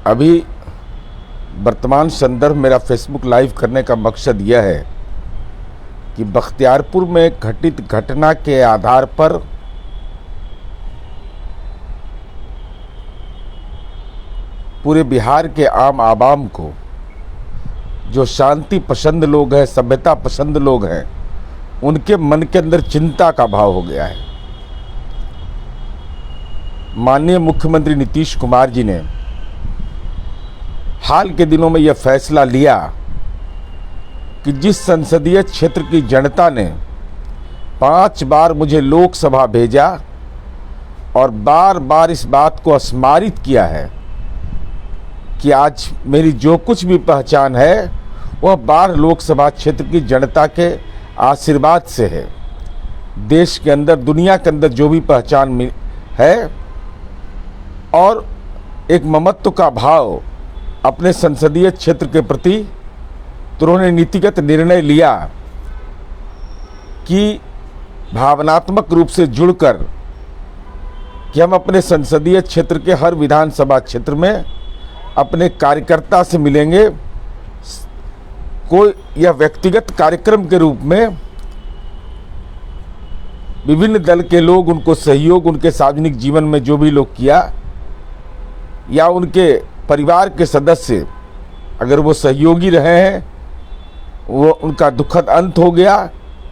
अभी वर्तमान संदर्भ मेरा फेसबुक लाइव करने का मकसद यह है कि बख्तियारपुर में घटित घटना के आधार पर पूरे बिहार के आम आवाम को, जो शांति पसंद लोग हैं, सभ्यता पसंद लोग हैं, उनके मन के अंदर चिंता का भाव हो गया है। माननीय मुख्यमंत्री नीतीश कुमार जी ने हाल के दिनों में यह फैसला लिया कि जिस संसदीय क्षेत्र की जनता ने 5 बार मुझे लोकसभा भेजा और बार बार इस बात को स्मारित किया है कि आज मेरी जो कुछ भी पहचान है वह बाढ़ लोकसभा क्षेत्र की जनता के आशीर्वाद से है। देश के अंदर, दुनिया के अंदर जो भी पहचान है और एक ममत्व का भाव अपने संसदीय क्षेत्र के प्रति, तो उन्होंने नीतिगत निर्णय लिया कि भावनात्मक रूप से जुड़कर कि हम अपने संसदीय क्षेत्र के हर विधानसभा क्षेत्र में अपने कार्यकर्ता से मिलेंगे। कोई यह व्यक्तिगत कार्यक्रम के रूप में विभिन्न दल के लोग उनको सहयोग, उनके सार्वजनिक जीवन में जो भी लोग किया, या उनके परिवार के सदस्य अगर वो सहयोगी रहे हैं, वो उनका दुखद अंत हो गया,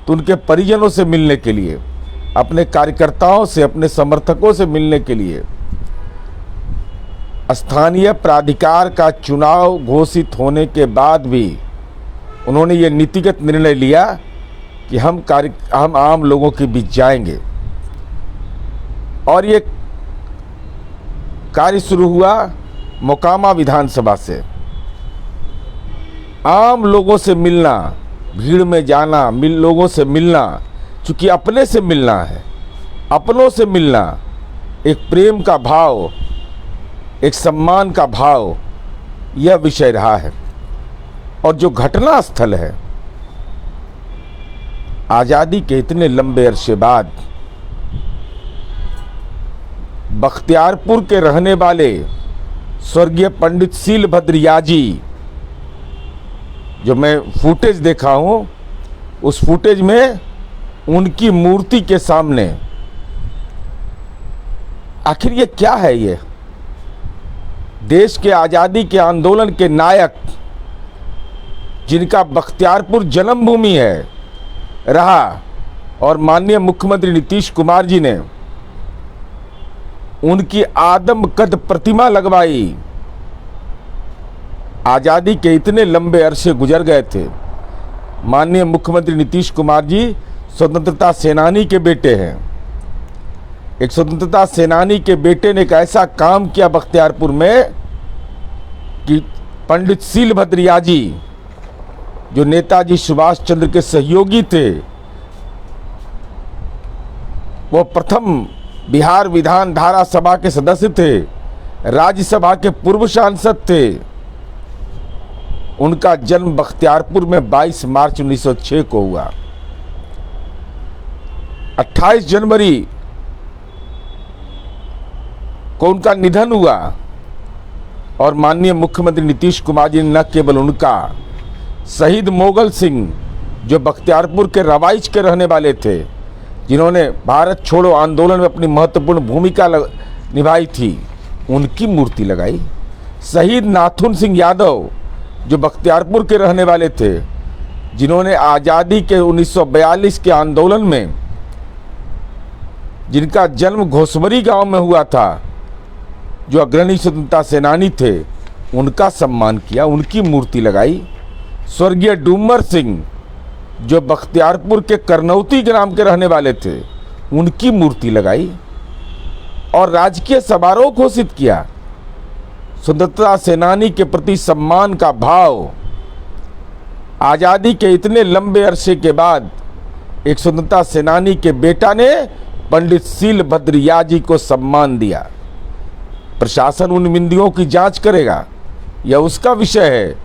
तो उनके परिजनों से मिलने के लिए, अपने कार्यकर्ताओं से, अपने समर्थकों से मिलने के लिए स्थानीय प्राधिकार का चुनाव घोषित होने के बाद भी उन्होंने ये नीतिगत निर्णय लिया कि हम आम लोगों के बीच जाएंगे। और ये कार्य शुरू हुआ मोकामा विधानसभा से। आम लोगों से मिलना, भीड़ में जाना, लोगों से मिलना, चूँकि अपने से मिलना है, अपनों से मिलना, एक प्रेम का भाव, एक सम्मान का भाव, यह विषय रहा है। और जो घटना स्थल है, आज़ादी के इतने लंबे अरसे बाद बख्तियारपुर के रहने वाले स्वर्गीय पंडित शीलभद्र याजी, जो मैं फुटेज देखा हूँ, उस फुटेज में उनकी मूर्ति के सामने आखिर ये क्या है? ये देश के आज़ादी के आंदोलन के नायक, जिनका बख्तियारपुर जन्मभूमि है रहा, और माननीय मुख्यमंत्री नीतीश कुमार जी ने उनकी आदमकद प्रतिमा लगवाई। आज़ादी के इतने लंबे अरसे गुजर गए थे। माननीय मुख्यमंत्री नीतीश कुमार जी स्वतंत्रता सेनानी के बेटे हैं। एक स्वतंत्रता सेनानी के बेटे ने एक ऐसा काम किया बख्तियारपुर में कि पंडित शीलभद्र याजी, जो नेताजी सुभाष चंद्र के सहयोगी थे, वो प्रथम बिहार विधान धारा सभा के सदस्य थे, राज्यसभा के पूर्व सांसद थे। उनका जन्म बख्तियारपुर में 22 मार्च 1906 को हुआ। 28 जनवरी को उनका निधन हुआ। और माननीय मुख्यमंत्री नीतीश कुमार जी ने न केवल उनका, शहीद मोगल सिंह, जो बख्तियारपुर के रवाइच के रहने वाले थे, जिन्होंने भारत छोड़ो आंदोलन में अपनी महत्वपूर्ण भूमिका निभाई थी, उनकी मूर्ति लगाई। शहीद नाथुन सिंह यादव, जो बख्तियारपुर के रहने वाले थे, जिन्होंने आज़ादी के 1942 के आंदोलन में, जिनका जन्म घोसमरी गांव में हुआ था, जो अग्रणी स्वतंत्रता सेनानी थे, उनका सम्मान किया, उनकी मूर्ति लगाई। स्वर्गीय डूमर सिंह, जो बख्तियारपुर के करनौती ग्राम के रहने वाले थे, उनकी मूर्ति लगाई और राजकीय समारोह घोषित किया। स्वतंत्रता सेनानी के प्रति सम्मान का भाव, आज़ादी के इतने लंबे अरसे के बाद एक स्वतंत्रता सेनानी के बेटा ने पंडित शीलभद्र याजी को सम्मान दिया। प्रशासन उन बिंदुओं की जांच करेगा, यह उसका विषय है,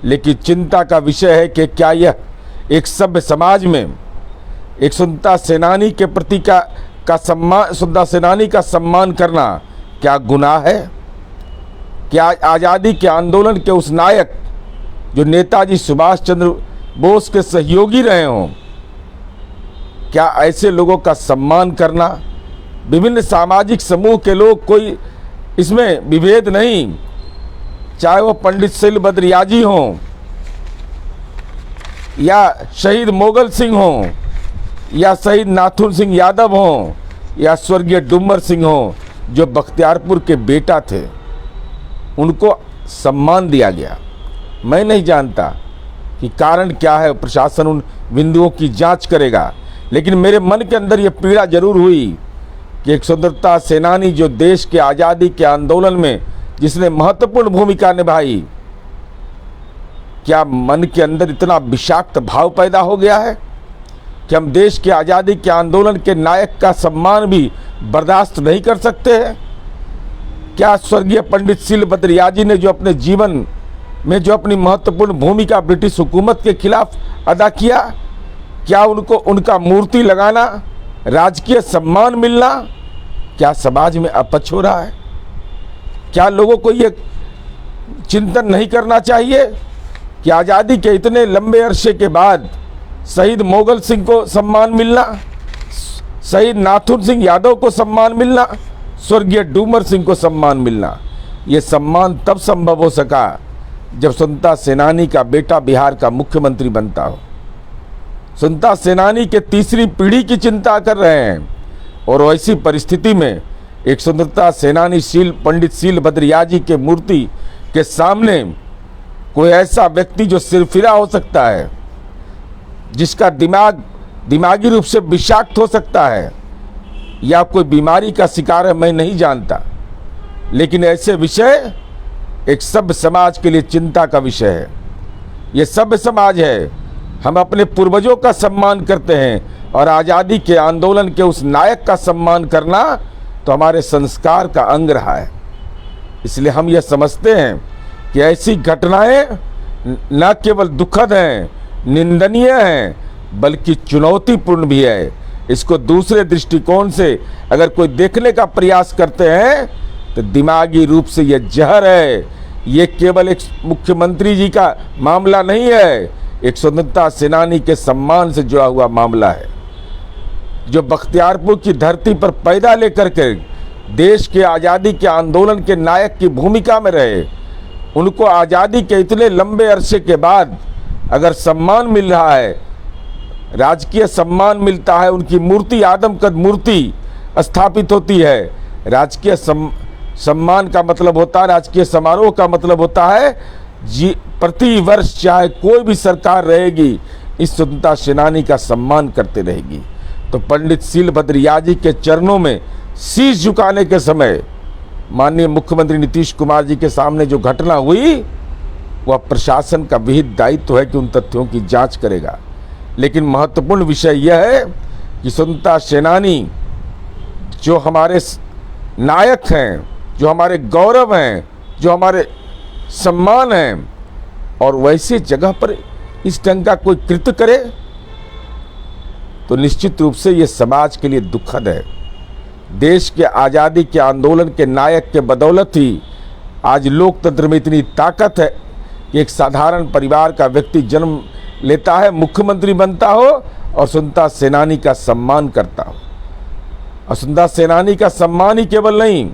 लेकिन चिंता का विषय है कि क्या यह एक सभ्य समाज में एक स्वतंत्रता सेनानी के प्रति का सम्मान, स्वतंत्रता सेनानी का सम्मान करना क्या गुनाह है? क्या आज़ादी के आंदोलन के उस नायक जो नेताजी सुभाष चंद्र बोस के सहयोगी रहे हों, क्या ऐसे लोगों का सम्मान करना, विभिन्न सामाजिक समूह के लोग, कोई इसमें विभेद नहीं, चाहे वो पंडित शैल बद्रियाजी हों या शहीद मोगल सिंह हों या शहीद नाथुन सिंह यादव हों या स्वर्गीय डूमर सिंह हों जो बख्तियारपुर के बेटा थे, उनको सम्मान दिया गया। मैं नहीं जानता कि कारण क्या है, प्रशासन उन बिंदुओं की जांच करेगा, लेकिन मेरे मन के अंदर ये पीड़ा जरूर हुई कि एक स्वतंत्रता सेनानी जो देश के आज़ादी के आंदोलन में जिसने महत्वपूर्ण भूमिका निभाई, क्या मन के अंदर इतना विषाक्त भाव पैदा हो गया है कि हम देश के आज़ादी के आंदोलन के नायक का सम्मान भी बर्दाश्त नहीं कर सकते हैं? क्या स्वर्गीय पंडित शैल बद्रियाजी ने जो अपने जीवन में जो अपनी महत्वपूर्ण भूमिका ब्रिटिश हुकूमत के खिलाफ अदा किया, क्या उनको उनका मूर्ति लगाना, राजकीय सम्मान मिलना, क्या समाज में अपच हो रहा है? क्या लोगों को ये चिंतन नहीं करना चाहिए कि आज़ादी के इतने लंबे अरसे के बाद शहीद मोगल सिंह को सम्मान मिलना, शहीद नाथुन सिंह यादव को सम्मान मिलना, स्वर्गीय डूमर सिंह को सम्मान मिलना, ये सम्मान तब संभव हो सका जब स्वतंत्रता सेनानी का बेटा बिहार का मुख्यमंत्री बनता हो। स्वतंत्रता सेनानी के तीसरी पीढ़ी की चिंता कर रहे हैं, और वैसी परिस्थिति में एक स्वतंत्रता सेनानी पंडित शैल बद्रियाजी के मूर्ति के सामने कोई ऐसा व्यक्ति जो सिरफिरा हो सकता है, जिसका दिमागी रूप से विषाक्त हो सकता है या कोई बीमारी का शिकार है, मैं नहीं जानता, लेकिन ऐसे विषय एक सभ्य समाज के लिए चिंता का विषय है। ये सभ्य समाज है, हम अपने पूर्वजों का सम्मान करते हैं, और आज़ादी के आंदोलन के उस नायक का सम्मान करना तो हमारे संस्कार का अंग रहा है। इसलिए हम ये समझते हैं कि ऐसी घटनाएं न केवल दुखद हैं, निंदनीय हैं, बल्कि चुनौतीपूर्ण भी है। इसको दूसरे दृष्टिकोण से अगर कोई देखने का प्रयास करते हैं तो दिमागी रूप से यह जहर है। ये केवल एक मुख्यमंत्री जी का मामला नहीं है, एक स्वतंत्रता सेनानी के सम्मान से जुड़ा हुआ मामला है, जो बख्तियारपुर की धरती पर पैदा लेकर के देश के आज़ादी के आंदोलन के नायक की भूमिका में रहे। उनको आज़ादी के इतने लंबे अरसे के बाद अगर सम्मान मिल रहा है, राजकीय सम्मान मिलता है, उनकी मूर्ति आदमकद मूर्ति स्थापित होती है। राजकीय सम्मान का मतलब होता है, राजकीय समारोह का मतलब होता है प्रति वर्ष चाहे कोई भी सरकार रहेगी, इस स्वतंत्रता सेनानी का सम्मान करते रहेगी। तो पंडित शैल बद्रियाजी के चरणों में शीश झुकाने के समय माननीय मुख्यमंत्री नीतीश कुमार जी के सामने जो घटना हुई, वह प्रशासन का विहित दायित्व है कि उन तथ्यों की जांच करेगा। लेकिन महत्वपूर्ण विषय यह है कि स्वतंत्रता सेनानी जो हमारे नायक हैं, जो हमारे गौरव हैं, जो हमारे सम्मान हैं, और वैसे जगह पर इस ढंग का कोई कृत्य करे तो निश्चित रूप से ये समाज के लिए दुखद है। देश के आज़ादी के आंदोलन के नायक के बदौलत ही आज लोकतंत्र में इतनी ताकत है कि एक साधारण परिवार का व्यक्ति जन्म लेता है, मुख्यमंत्री बनता हो और स्वतंत्रता सेनानी का सम्मान करता हो। और स्वतंत्रता सेनानी का सम्मान ही केवल नहीं,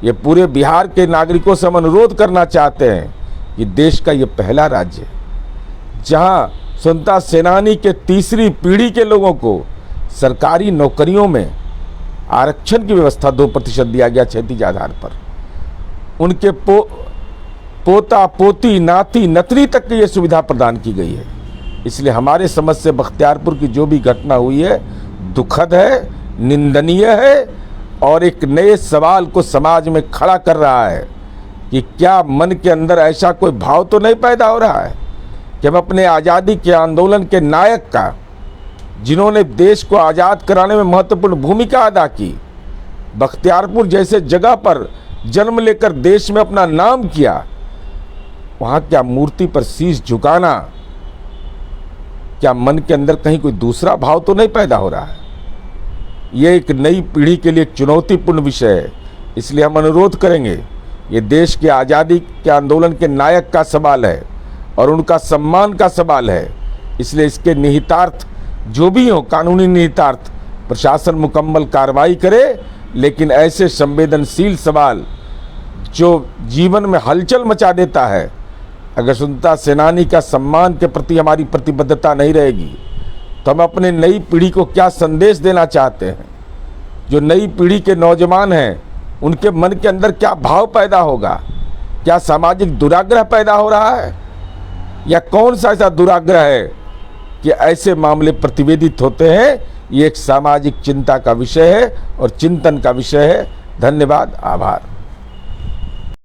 ये पूरे बिहार के नागरिकों से हम अनुरोध करना चाहते हैं कि देश का ये पहला राज्य है जहां स्वतंत्रता सेनानी के तीसरी पीढ़ी के लोगों को सरकारी नौकरियों में आरक्षण की व्यवस्था 2% दिया गया क्षैतिज आधार पर। उनके पोता पोती नाती नतनी तक की ये सुविधा प्रदान की गई है। इसलिए हमारे समझ से बख्तियारपुर की जो भी घटना हुई है दुखद है, निंदनीय है, और एक नए सवाल को समाज में खड़ा कर रहा है कि क्या मन के अंदर ऐसा कोई भाव तो नहीं पैदा हो रहा है कि हम अपने आज़ादी के आंदोलन के नायक का, जिन्होंने देश को आज़ाद कराने में महत्वपूर्ण भूमिका अदा की, बख्तियारपुर जैसे जगह पर जन्म लेकर देश में अपना नाम किया, वहाँ क्या मूर्ति पर शीश झुकाना, क्या मन के अंदर कहीं कोई दूसरा भाव तो नहीं पैदा हो रहा है? ये एक नई पीढ़ी के लिए एक चुनौतीपूर्ण विषय है। इसलिए हम अनुरोध करेंगे ये देश के आज़ादी के आंदोलन के नायक का सवाल है और उनका सम्मान का सवाल है। इसलिए इसके निहितार्थ जो भी हो, कानूनी निहितार्थ, प्रशासन मुकम्मल कार्रवाई करे, लेकिन ऐसे संवेदनशील सवाल जो जीवन में हलचल मचा देता है, अगर स्वतंत्रता सेनानी का सम्मान के प्रति हमारी प्रतिबद्धता नहीं रहेगी तो हम अपने नई पीढ़ी को क्या संदेश देना चाहते हैं? जो नई पीढ़ी के नौजवान हैं उनके मन के अंदर क्या भाव पैदा होगा? क्या सामाजिक दुराग्रह पैदा हो रहा है, या कौन सा ऐसा दुराग्रह है कि ऐसे मामले प्रतिवेदित होते हैं? ये एक सामाजिक चिंता का विषय है और चिंतन का विषय है। धन्यवाद, आभार।